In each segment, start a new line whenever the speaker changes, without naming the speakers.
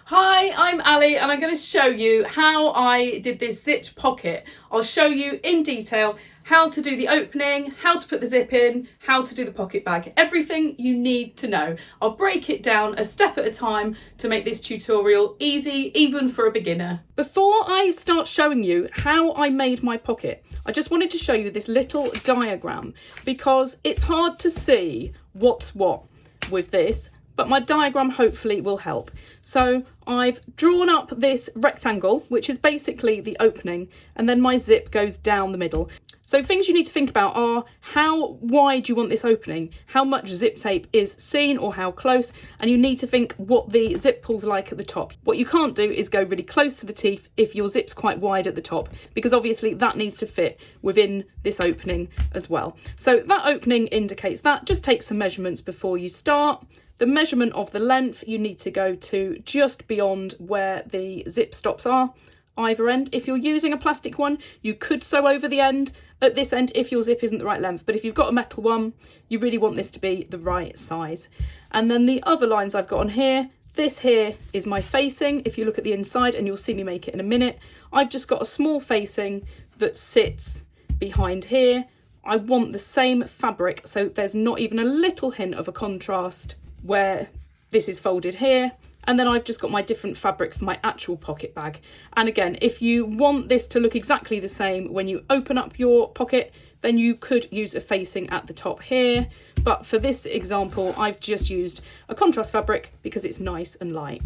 Hi, I'm Ali and I'm going to show you how I did this zipped pocket. I'll show you in detail how to do the opening, how to put the zip in, how to do the pocket bag, everything you need to know. I'll break it down a step at a time to make this tutorial easy, even for a beginner. Before I start showing you how I made my pocket, I just wanted to show you this little diagram because it's hard to see what's what with this, but my diagram hopefully will help. So I've drawn up this rectangle, which is basically the opening, and then my zip goes down the middle. So things you need to think about are how wide you want this opening, how much zip tape is seen or how close, and you need to think what the zip pull's like at the top. What you can't do is go really close to the teeth if your zip's quite wide at the top, because obviously that needs to fit within this opening as well. So that opening indicates that. Just take some measurements before you start. The measurement of the length, you need to go to just beyond where the zip stops are, either end. If you're using a plastic one, you could sew over the end at this end if your zip isn't the right length. But if you've got a metal one, you really want this to be the right size. And then the other lines I've got on here, this here is my facing. If you look at the inside, and you'll see me make it in a minute, I've just got a small facing that sits behind here. I want the same fabric, so there's not even a little hint of a contrast where this is folded here. And then I've just got my different fabric for my actual pocket bag. And again, if you want this to look exactly the same when you open up your pocket, then you could use a facing at the top here. But for this example, I've just used a contrast fabric because it's nice and light.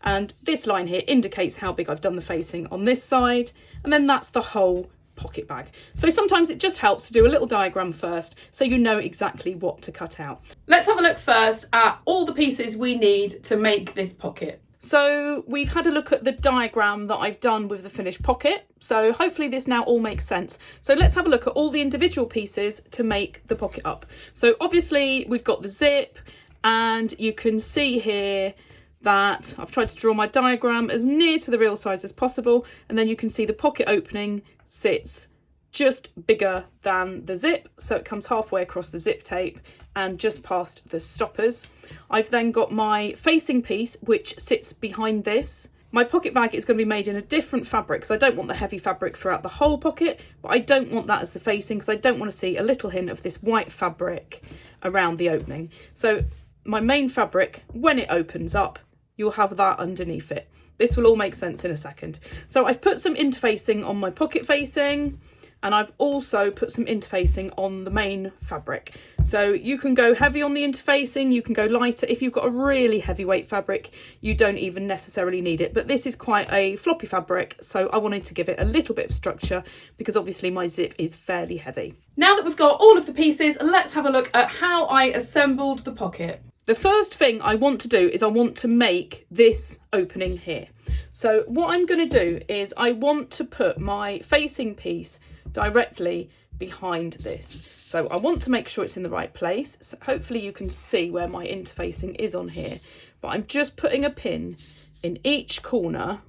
And this line here indicates how big I've done the facing on this side. And then that's the whole pocket bag. So sometimes it just helps to do a little diagram first so you know exactly what to cut out. Let's have a look first at all the pieces we need to make this pocket. So we've had a look at the diagram that I've done with the finished pocket, so hopefully this now all makes sense. So let's have a look at all the individual pieces to make the pocket up. So obviously we've got the zip, and you can see here that I've tried to draw my diagram as near to the real size as possible, and then you can see the pocket opening sits just bigger than the zip, so it comes halfway across the zip tape and just past the stoppers. I've then got my facing piece which sits behind this. My pocket bag is going to be made in a different fabric, so I don't want the heavy fabric throughout the whole pocket, but I don't want that as the facing because I don't want to see a little hint of this white fabric around the opening. So my main fabric, when it opens up, you'll have that underneath it. This will all make sense in a second. So I've put some interfacing on my pocket facing, and I've also put some interfacing on the main fabric. So you can go heavy on the interfacing, you can go lighter. If you've got a really heavyweight fabric, you don't even necessarily need it. But this is quite a floppy fabric, so I wanted to give it a little bit of structure because obviously my zip is fairly heavy. Now that we've got all of the pieces, let's have a look at how I assembled the pocket. The first thing I want to do is I want to make this opening here. So what I'm going to do is I want to put my facing piece directly behind this. So I want to make sure it's in the right place. So hopefully you can see where my interfacing is on here, but I'm just putting a pin in each corner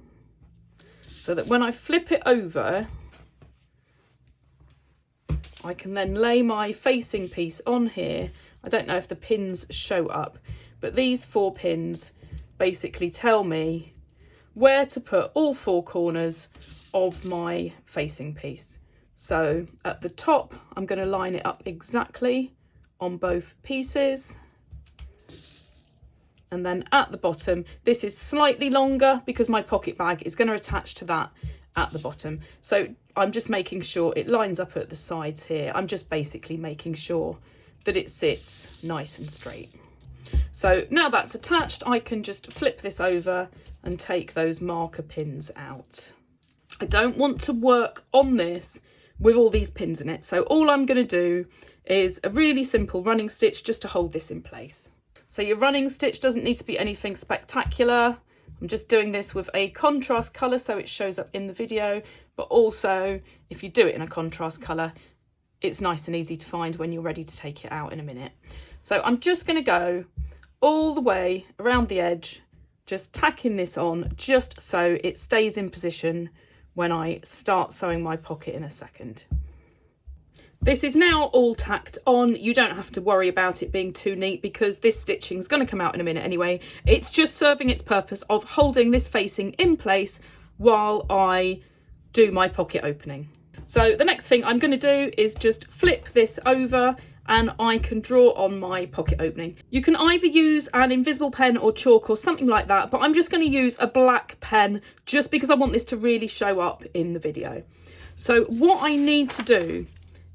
so that when I flip it over, I can then lay my facing piece on here. I don't know if the pins show up, but these 4 pins basically tell me where to put all 4 corners of my facing piece. So at the top, I'm going to line it up exactly on both pieces. And then at the bottom, this is slightly longer because my pocket bag is going to attach to that at the bottom. So I'm just making sure it lines up at the sides here. I'm just basically making sure that it sits nice and straight. So now that's attached, I can just flip this over and take those marker pins out. I don't want to work on this with all these pins in it, so all I'm going to do is a really simple running stitch just to hold this in place. So your running stitch doesn't need to be anything spectacular. I'm just doing this with a contrast colour so it shows up in the video, but also if you do it in a contrast colour, it's nice and easy to find when you're ready to take it out in a minute. So I'm just going to go all the way around the edge, just tacking this on just so it stays in position when I start sewing my pocket in a second. This is now all tacked on. You don't have to worry about it being too neat because this stitching is going to come out in a minute anyway. It's just serving its purpose of holding this facing in place while I do my pocket opening. So the next thing I'm going to do is just flip this over and I can draw on my pocket opening. You can either use an invisible pen or chalk or something like that, but I'm just going to use a black pen just because I want this to really show up in the video. So what I need to do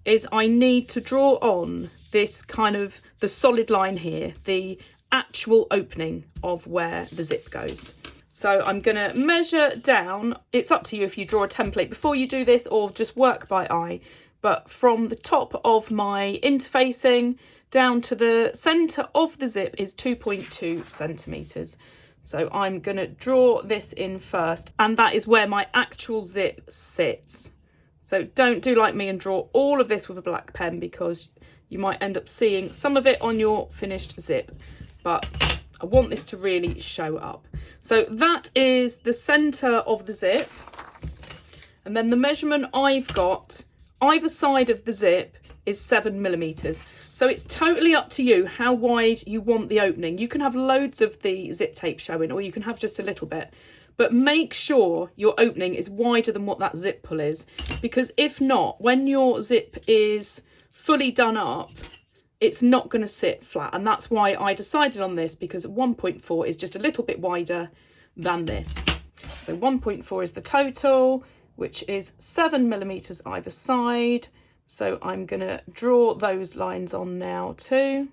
is I need to draw on this kind of the solid line here, the actual opening of where the zip goes. So I'm going to measure down. It's up to you if you draw a template before you do this or just work by eye. But from the top of my interfacing down to the centre of the zip is 2.2 centimetres. So I'm going to draw this in first, and that is where my actual zip sits. So don't do like me and draw all of this with a black pen because you might end up seeing some of it on your finished zip. But I want this to really show up. So that is the centre of the zip. And then the measurement I've got either side of the zip is 7mm. So it's totally up to you how wide you want the opening. You can have loads of the zip tape showing or you can have just a little bit. But make sure your opening is wider than what that zip pull is, because if not, when your zip is fully done up, it's not going to sit flat. And that's why I decided on this, because 1.4 is just a little bit wider than this. So 1.4 is the total, which is 7mm either side. So I'm going to draw those lines on now too.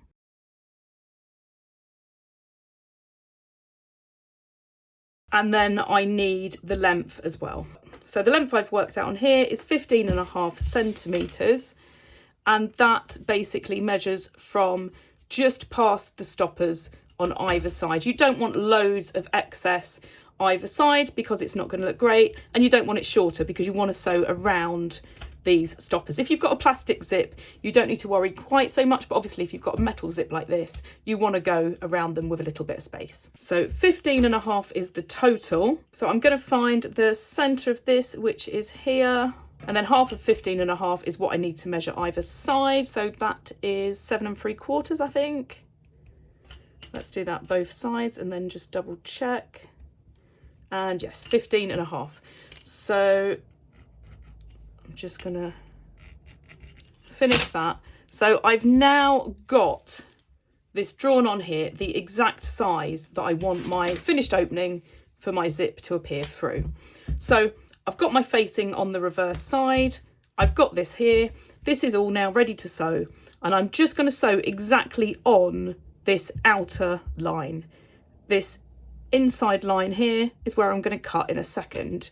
And then I need the length as well. So the length I've worked out on here is 15.5 centimetres. And that basically measures from just past the stoppers on either side. You don't want loads of excess either side because it's not going to look great. And you don't want it shorter because you want to sew around these stoppers. If you've got a plastic zip, you don't need to worry quite so much, but obviously if you've got a metal zip like this, you want to go around them with a little bit of space. So 15.5 is the total. So I'm going to find the center of this, which is here, and then half of 15.5 is what I need to measure either side. So that is 7 3/4, I think. Let's do that both sides and then just double check. And yes, 15.5. So I'm just gonna finish that. So I've now got this drawn on here, the exact size that I want my finished opening for my zip to appear through. So I've got my facing on the reverse side. I've got this here. This is all now ready to sew. And I'm just going to sew exactly on this outer line. This inside line here is where I'm going to cut in a second.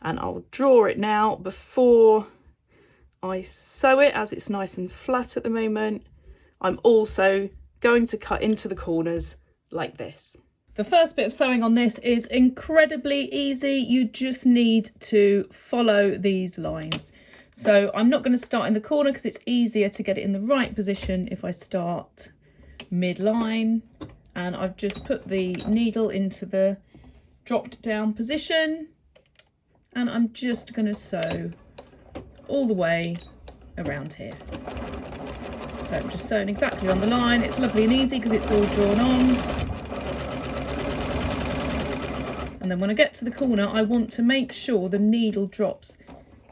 And I'll draw it now before I sew it, as it's nice and flat at the moment. I'm also going to cut into the corners like this. The first bit of sewing on this is incredibly easy. You just need to follow these lines. So I'm not going to start in the corner because it's easier to get it in the right position if I start midline. And I've just put the needle into the dropped down position. And I'm just going to sew all the way around here. So I'm just sewing exactly on the line. It's lovely and easy because it's all drawn on. And then when I get to the corner, I want to make sure the needle drops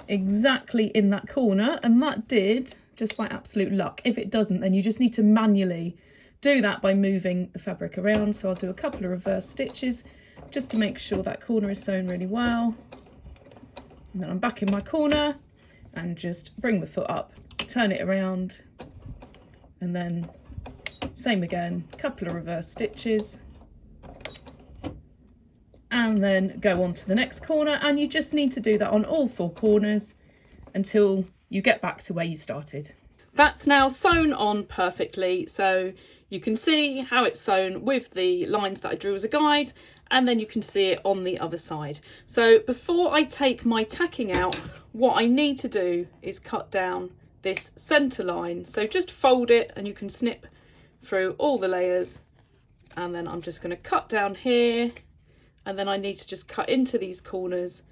exactly in that corner. And that did, just by absolute luck. If it doesn't, then you just need to manually do that by moving the fabric around. So I'll do a couple of reverse stitches just to make sure that corner is sewn really well. And then I'm back in my corner and just bring the foot up, turn it around, and then same again, couple of reverse stitches. And then go on to the next corner, and you just need to do that on all 4 corners until you get back to where you started. That's now sewn on perfectly, so you can see how it's sewn with the lines that I drew as a guide, and then you can see it on the other side. So before I take my tacking out, what I need to do is cut down this centre line. So just fold it and you can snip through all the layers, and then I'm just going to cut down here. And then I need to just cut into these corners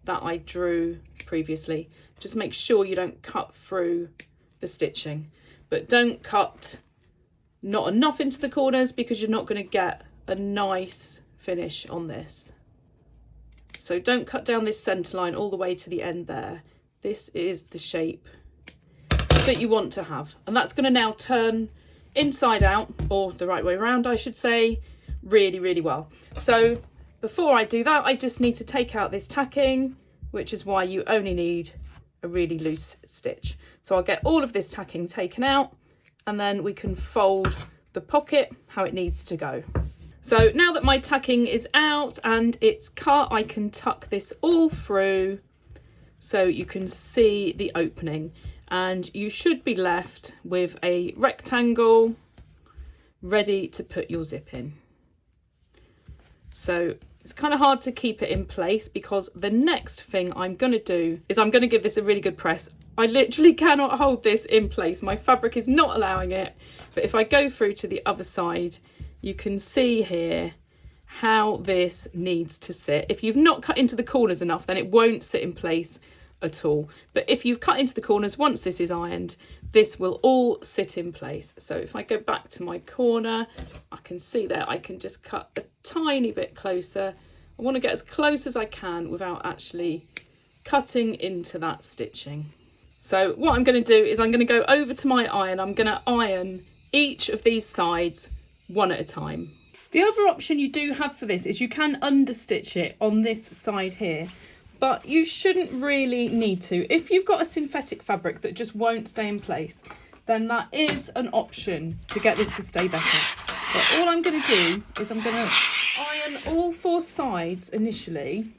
that I drew previously. Just make sure you don't cut through the stitching, but don't cut not enough into the corners because you're not going to get a nice finish on this. So don't cut down this centre line all the way to the end there. This is the shape that you want to have, and that's going to now turn inside out, or the right way around I should say, really, really well. So before I do that, I just need to take out this tacking, which is why you only need a really loose stitch. So I'll get all of this tacking taken out, and then we can fold the pocket how it needs to go. So now that my tacking is out and it's cut, I can tuck this all through so you can see the opening, and you should be left with a rectangle ready to put your zip in. So it's kind of hard to keep it in place because the next thing I'm going to do is I'm going to give this a really good press. I literally cannot hold this in place. My fabric is not allowing it. But if I go through to the other side, you can see here how this needs to sit. If you've not cut into the corners enough, then it won't sit in place at all. But if you've cut into the corners, once this is ironed, this will all sit in place. So if I go back to my corner, I can see there, I can just cut a tiny bit closer. I want to get as close as I can without actually cutting into that stitching. So what I'm going to do is I'm going to go over to my iron. I'm going to iron each of these sides one at a time. The other option you do have for this is you can understitch it on this side here, but you shouldn't really need to. If you've got a synthetic fabric that just won't stay in place, then that is an option to get this to stay better. But all I'm going to do is I'm going to iron all four sides initially.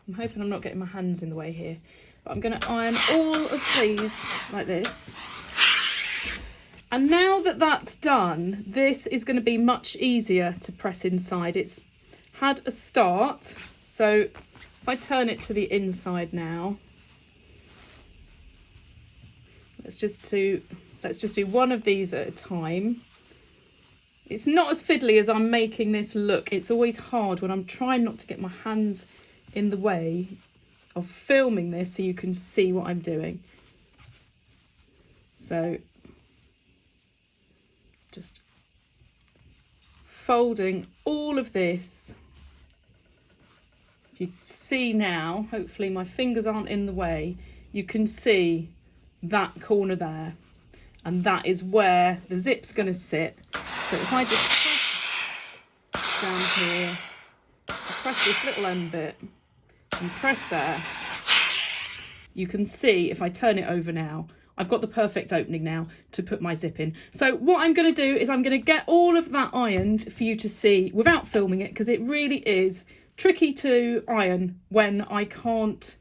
I'm hoping I'm not getting my hands in the way here. But I'm going to iron all of these like this. And now that that's done, this is going to be much easier to press inside. It's had a start. So if I turn it to the inside now, let's just do one of these at a time. It's not as fiddly as I'm making this look. It's always hard when I'm trying not to get my hands in the way of filming this so you can see what I'm doing. So just folding all of this. If you see now, hopefully my fingers aren't in the way, you can see that corner there, and that is where the zip's going to sit. So if I just press down here, I press this little end bit and press there, you can see if I turn it over now, I've got the perfect opening now to put my zip in. So what I'm going to do is I'm going to get all of that ironed for you to see without filming it, because it really is tricky to iron when I can't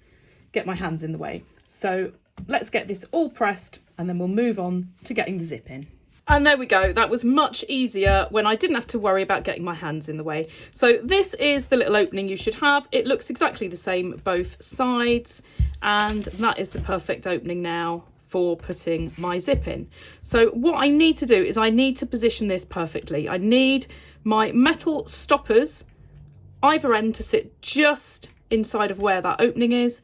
get my hands in the way. So let's get this all pressed and then we'll move on to getting the zip in. And there we go. That was much easier when I didn't have to worry about getting my hands in the way. So this is the little opening you should have. It looks exactly the same both sides, and that is the perfect opening now for putting my zip in. So what I need to do is I need to position this perfectly. I need my metal stoppers either end to sit just inside of where that opening is,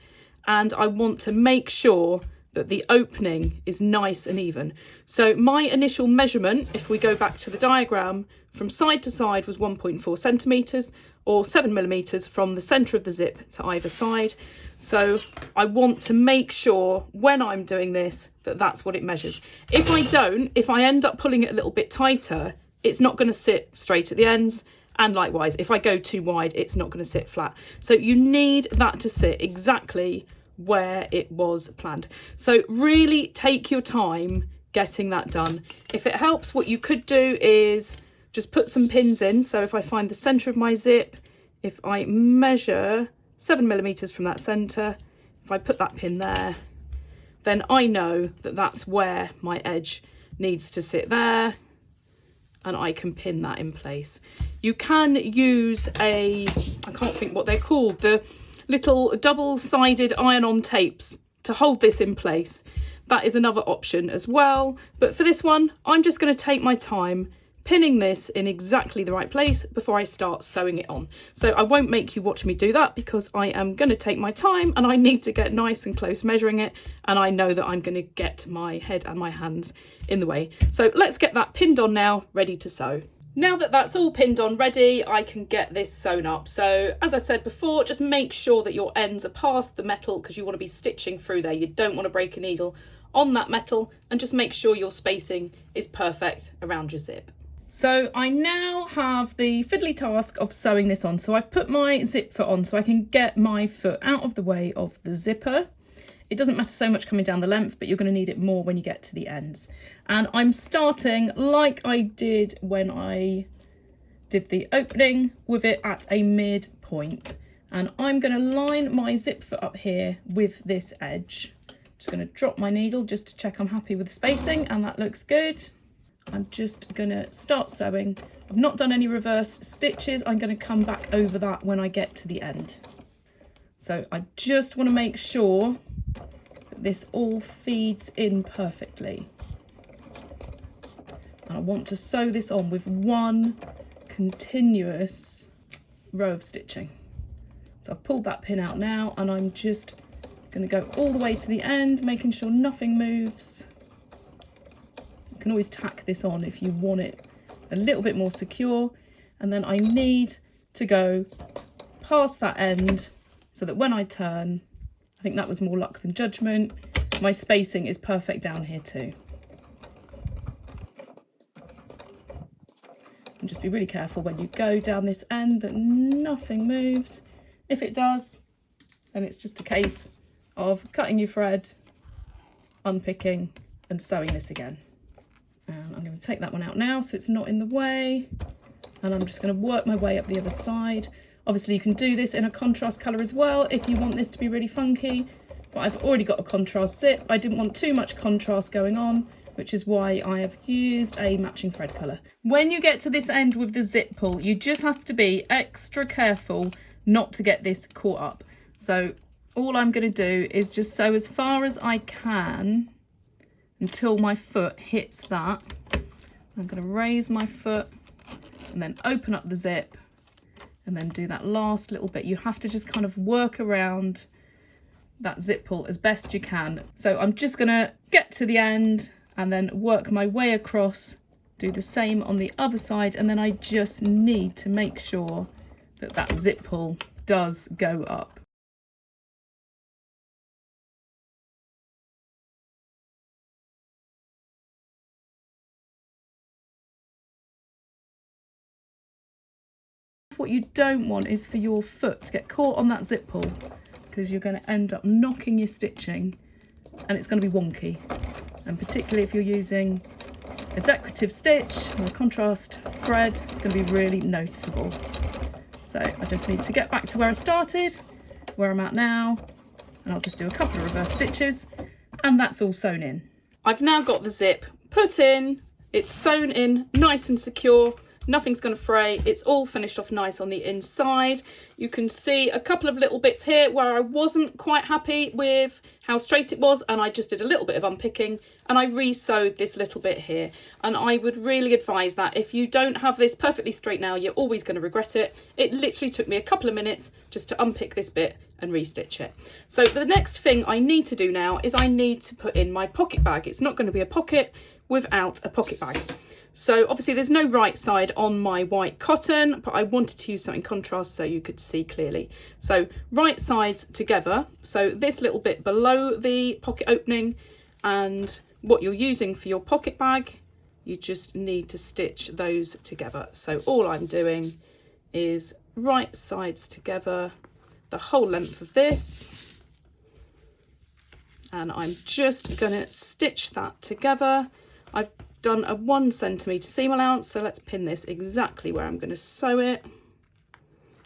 and I want to make sure that the opening is nice and even. So my initial measurement, if we go back to the diagram, from side to side was 1.4 centimetres or 7mm from the centre of the zip to either side. So I want to make sure when I'm doing this that that's what it measures. If I don't, if I end up pulling it a little bit tighter, it's not going to sit straight at the ends. And likewise, if I go too wide, it's not going to sit flat. So you need that to sit exactly where it was planned. So really take your time getting that done. If it helps, what you could do is just put some pins in. So if I find the centre of my zip, if I measure 7mm from that centre, if I put that pin there, then I know that that's where my edge needs to sit there, and I can pin that in place. You can use I can't think what they're called, the little double-sided iron-on tapes to hold this in place. That is another option as well. But for this one, I'm just going to take my time pinning this in exactly the right place before I start sewing it on. So I won't make you watch me do that because I am going to take my time and I need to get nice and close measuring it, and I know that I'm going to get my head and my hands in the way. So let's get that pinned on now, ready to sew. Now that that's all pinned on ready, I can get this sewn up. So as I said before, just make sure that your ends are past the metal because you want to be stitching through there. You don't want to break a needle on that metal, and just make sure your spacing is perfect around your zip. So I now have the fiddly task of sewing this on. So I've put my zip foot on so I can get my foot out of the way of the zipper. It doesn't matter so much coming down the length, but you're going to need it more when you get to the ends. And I'm starting like I did when I did the opening, with it at a midpoint. And I'm going to line my zip foot up here with this edge. Just going to drop my needle just to check I'm happy with the spacing, and that looks good. I'm just going to start sewing. I've not done any reverse stitches. I'm going to come back over that when I get to the end. So I just want to make sure that this all feeds in perfectly. And I want to sew this on with one continuous row of stitching. So I've pulled that pin out now, and I'm just going to go all the way to the end, making sure nothing moves. You can always tack this on if you want it a little bit more secure. And then I need to go past that end so that when I turn, I think that was more luck than judgment, my spacing is perfect down here too. And just be really careful when you go down this end that nothing moves. If it does, then it's just a case of cutting your thread, unpicking and sewing this again. And I'm going to take that one out now so it's not in the way, and I'm just going to work my way up the other side. Obviously you can do this in a contrast colour as well if you want this to be really funky, but I've already got a contrast zip. I didn't want too much contrast going on, which is why I have used a matching thread colour. When you get to this end with the zip pull, you just have to be extra careful not to get this caught up. So all I'm going to do is just sew as far as I can until my foot hits that. I'm going to raise my foot and then open up the zip and then do that last little bit. You have to just kind of work around that zip pull as best you can. So I'm just going to get to the end and then work my way across, do the same on the other side, and then I just need to make sure that that zip pull does go up. What you don't want is for your foot to get caught on that zip pull, because you're going to end up knocking your stitching and it's going to be wonky. And particularly if you're using a decorative stitch or a contrast thread, it's going to be really noticeable. So I just need to get back to where I started, where I'm at now, and I'll just do a couple of reverse stitches and that's all sewn in. I've now got the zip put in, it's sewn in nice and secure. Nothing's going to fray. It's all finished off nice on the inside. You can see a couple of little bits here where I wasn't quite happy with how straight it was, and I just did a little bit of unpicking and I re-sewed this little bit here. And I would really advise that if you don't have this perfectly straight now, you're always going to regret it. It literally took me a couple of minutes just to unpick this bit and re-stitch it. So the next thing I need to do now is I need to put in my pocket bag. It's not going to be a pocket without a pocket bag. So obviously there's no right side on my white cotton, but I wanted to use something contrast so you could see clearly. So right sides together, so this little bit below the pocket opening, and what you're using for your pocket bag, you just need to stitch those together. So all I'm doing is right sides together, the whole length of this, and I'm just gonna stitch that together. I've done a 1 centimetre seam allowance, so let's pin this exactly where I'm going to sew it.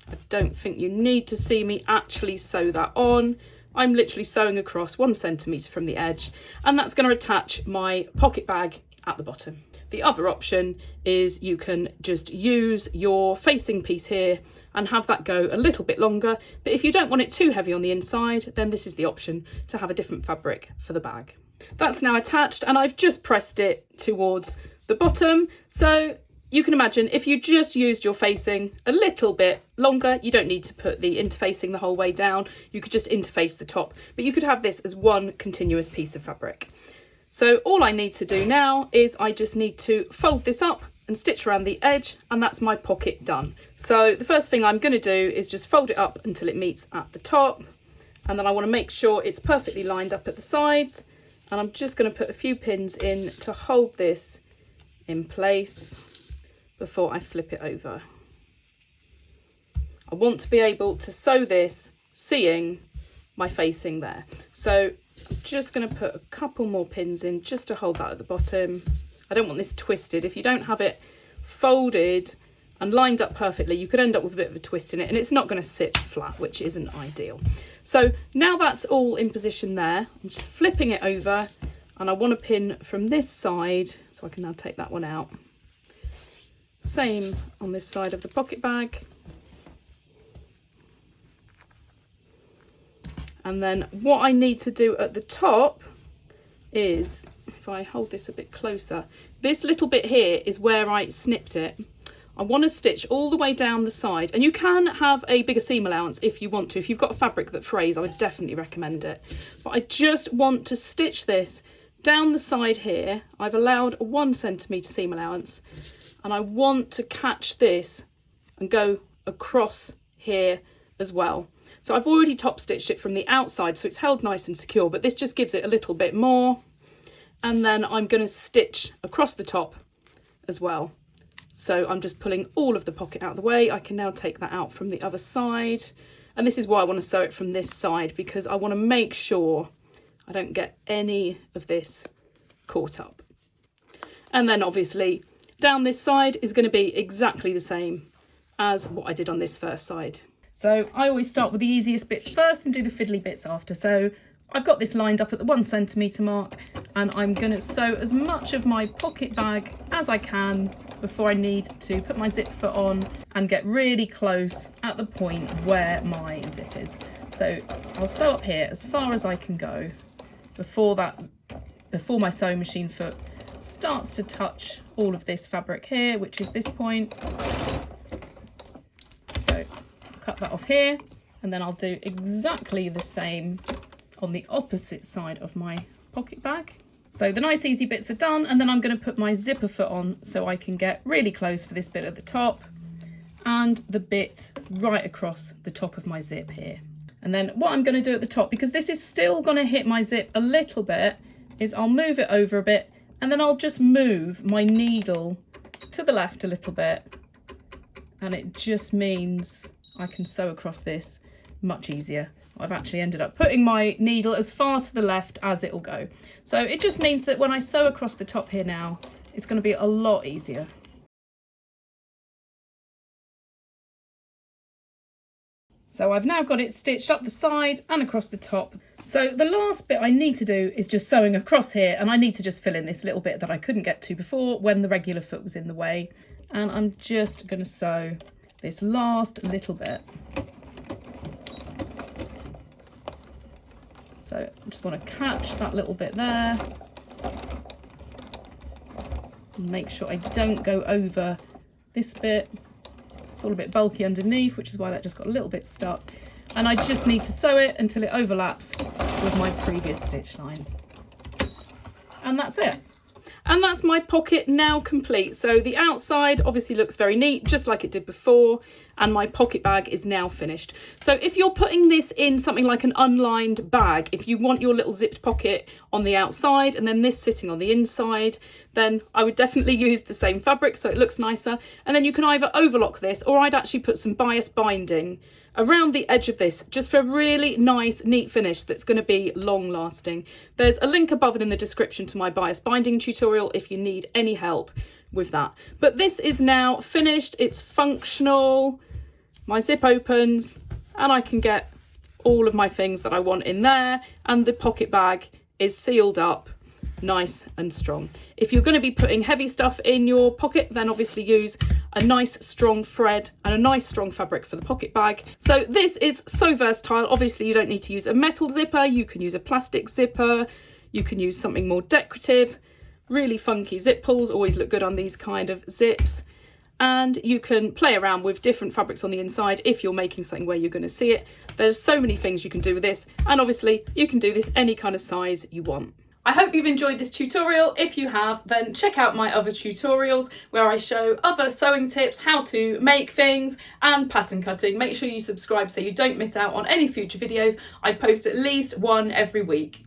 I don't think you need to see me actually sew that on. I'm literally sewing across 1 centimetre from the edge, and that's going to attach my pocket bag at the bottom. The other option is you can just use your facing piece here and have that go a little bit longer, but if you don't want it too heavy on the inside, then this is the option to have a different fabric for the bag. That's now attached and I've just pressed it towards the bottom. So you can imagine if you just used your facing a little bit longer, you don't need to put the interfacing the whole way down. You could just interface the top, but you could have this as one continuous piece of fabric. So all I need to do now is I just need to fold this up and stitch around the edge, and that's my pocket done. So the first thing I'm going to do is just fold it up until it meets at the top, and then I want to make sure it's perfectly lined up at the sides, and I'm just going to put a few pins in to hold this in place before I flip it over. I want to be able to sew this seeing my facing there. So I'm just going to put a couple more pins in just to hold that at the bottom. I don't want this twisted. If you don't have it folded and lined up perfectly, you could end up with a bit of a twist in it, and it's not going to sit flat, which isn't ideal. So now that's all in position there, I'm just flipping it over, and I want to pin from this side, so I can now take that one out. Same on this side of the pocket bag. And then what I need to do at the top is, if I hold this a bit closer, this little bit here is where I snipped it. I want to stitch all the way down the side, and you can have a bigger seam allowance if you want to. If you've got a fabric that frays, I would definitely recommend it. But I just want to stitch this down the side here. I've allowed a 1 centimetre seam allowance, and I want to catch this and go across here as well. So I've already top stitched it from the outside, so it's held nice and secure, but this just gives it a little bit more. And then I'm going to stitch across the top as well. So I'm just pulling all of the pocket out of the way. I can now take that out from the other side. And this is why I want to sew it from this side, because I want to make sure I don't get any of this caught up. And then obviously down this side is going to be exactly the same as what I did on this first side. So I always start with the easiest bits first and do the fiddly bits after. So I've got this lined up at the 1 centimetre mark, and I'm going to sew as much of my pocket bag as I can before I need to put my zip foot on and get really close at the point where my zip is. So I'll sew up here as far as I can go before my sewing machine foot starts to touch all of this fabric here, which is this point. So cut that off here, and then I'll do exactly the same on the opposite side of my pocket bag. So the nice easy bits are done, and then I'm going to put my zipper foot on so I can get really close for this bit at the top and the bit right across the top of my zip here. And then what I'm going to do at the top, because this is still going to hit my zip a little bit, is I'll move it over a bit, and then I'll just move my needle to the left a little bit, and it just means I can sew across this much easier. I've actually ended up putting my needle as far to the left as it'll go. So it just means that when I sew across the top here now, it's going to be a lot easier. So I've now got it stitched up the side and across the top. So the last bit I need to do is just sewing across here, and I need to just fill in this little bit that I couldn't get to before when the regular foot was in the way. And I'm just going to sew this last little bit. So I just want to catch that little bit there. And make sure I don't go over this bit. It's all a bit bulky underneath, which is why that just got a little bit stuck. And I just need to sew it until it overlaps with my previous stitch line. And that's it. And that's my pocket now complete. So the outside obviously looks very neat, just like it did before, and my pocket bag is now finished. So if you're putting this in something like an unlined bag, if you want your little zipped pocket on the outside and then this sitting on the inside, then I would definitely use the same fabric so it looks nicer. And then you can either overlock this, or I'd actually put some bias binding around the edge of this, just for a really nice neat finish that's going to be long lasting. There's a link above and in the description to my bias binding tutorial if you need any help with that. But this is now finished, it's functional, my zip opens, and I can get all of my things that I want in there, and the pocket bag is sealed up nice and strong. If you're going to be putting heavy stuff in your pocket, then obviously use a nice strong thread and a nice strong fabric for the pocket bag. So this is so versatile. Obviously you don't need to use a metal zipper, you can use a plastic zipper, you can use something more decorative. Really funky zip pulls always look good on these kind of zips. and you can play around with different fabrics on the inside if you're making something where you're going to see it. There's so many things you can do with this, and obviously you can do this any kind of size you want. I hope you've enjoyed this tutorial. If you have, then check out my other tutorials where I show other sewing tips, how to make things, and pattern cutting. Make sure you subscribe so you don't miss out on any future videos. I post at least one every week.